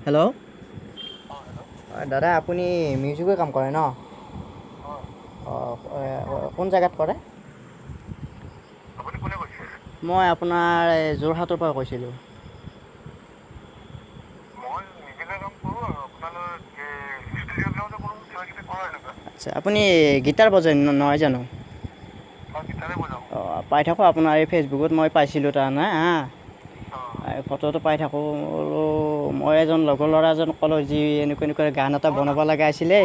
Hello', দাদা আপুনি মিউজিকৰ কাম কৰে ন? কোন জেগাত কৰে? মই আপোনাৰ যোৰহাটৰ পৰা কৈছিলোঁ। আচ্ছা, আপুনি গিটাৰ বজায় নহয় জানো? পাই থাকোঁ আপোনাৰ এই ফেচবুকত মই পাইছিলোঁ তাৰমানে ফটোটো পাই থাকোঁ। মই এজন লগৰ ল'ৰা এজন ক'লোঁ যি এনেকুৱা গান এটা বনাব লগা আছিলে।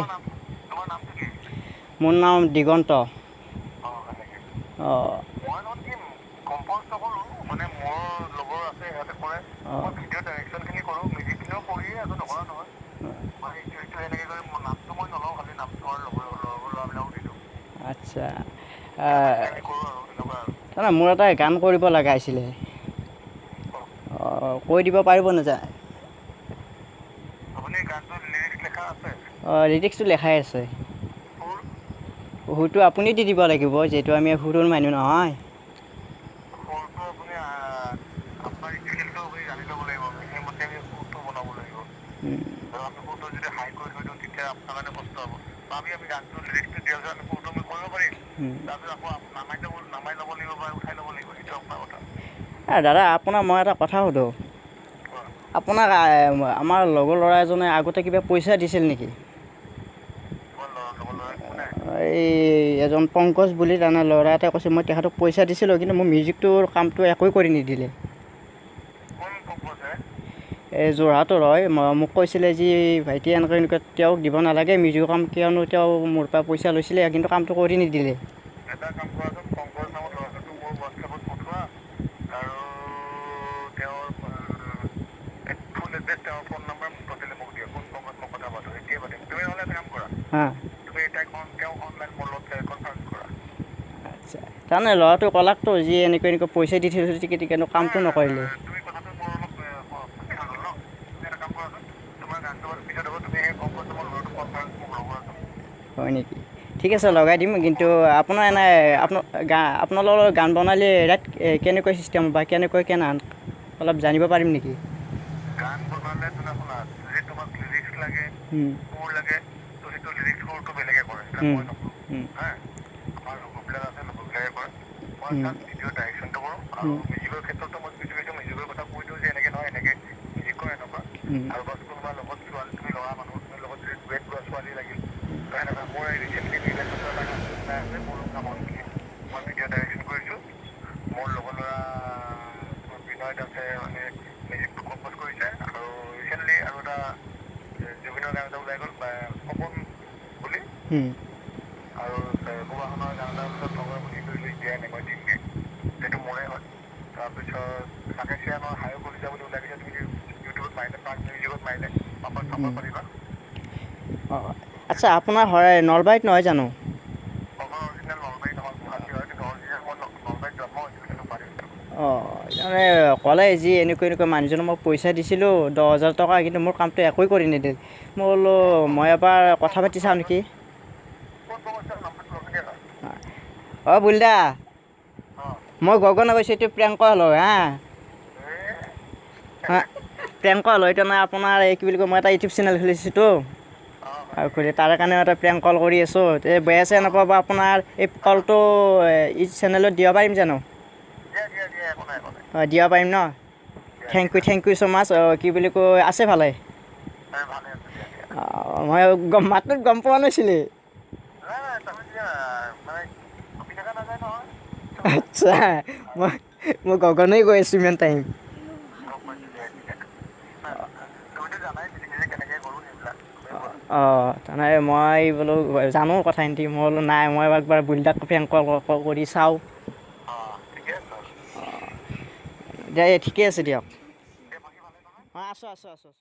মোৰ নাম দিগন্ত। আচ্ছা, তাৰমানে মোৰ এটা গান কৰিব লগা আছিলে। কৈ দিব পাৰিব নাযায়? লিৰিক্সটো লেখাই আছে। সুৰটো আপুনি দি দিব লাগিব, যিহেতু আমি সুৰৰ মানুহ নহয়। দাদা আপোনাক মই এটা কথা সুধোঁ। আপোনাক আমাৰ লগৰ ল'ৰা এজনে আগতে কিবা পইচা দিছিল নেকি? এই এজন পংকজ বুলি তাৰমানে ল'ৰা এটাই কৈছে মই তেখেতক পইচা দিছিলোঁ, কিন্তু মোৰ মিউজিকটোৰ কামটো একোৱেই কৰি নিদিলে। এই যোৰহাটৰ হয়। মোক কৈছিলে যি ভাইটি এনেকুৱা তেওঁক দিব নালাগে মিউজিকৰ কাম, কিয়নো তেওঁ মোৰ পৰা পইচা লৈছিলে কিন্তু কামটো কৰি নিদিলে। আচ্ছা, তাৰমানে ল'ৰাটো ক'লাকতো যি এনেকুৱা পইচা দি থৈছোঁ কিন্তু কামটো নকৰিলে। হয় নেকি? ঠিক আছে লগাই দিম, কিন্তু আপোনাৰ আপোনালোকৰ গান বনালে ৰেট কেনেকুৱা চিষ্টেম বা কেনেকৈ অলপ জানিব পাৰিম নেকি? আচ্ছা, আপোনাৰ হয় নলবাৰীত নহয় জানো? মানে ক'লে যি এনেকুৱা মানুহজনক মই পইচা দিছিলোঁ 10,000 টকা, কিন্তু মোৰ কামটো একোৱেই কৰি নিদিল। মই বোলো মই এবাৰ কথা পাতি চাওঁ নেকি। বুলদা, মই গগনে কৈছোঁ, এইটো প্ৰিয়ংকা হ'লো প্ৰিয়ংকা হ'লো এইটো নাই আপোনাৰ এই কি বুলি কয়, মই এটা ইউটিউব চেনেল খুলিছোঁতো আৰু তাৰে কাৰণে এটা প্ৰিয়ংক কল কৰি আছোঁ। বেয়া চেয়া নাপাব, আপোনাৰ এই কলটো এই চেনেলত দিব পাৰিম জানো? দিব পাৰিম ন? থেংক ইউ ছ' মাছ। কি বুলি কয়, আছে ভালে? মই মাতটোত গম পোৱা নাছিলোঁ। আচ্ছা, মই গগনেই কৈ আছোঁ ইমান টাইম। তাৰমানে মই বোলো জানো কথাখিনি, মই বোলো নাই মই একবাৰ বুলদাক প্ৰিয়ংক কল কৰি চাওঁ। ঠিকে আছে দিয়ক। আছোঁ।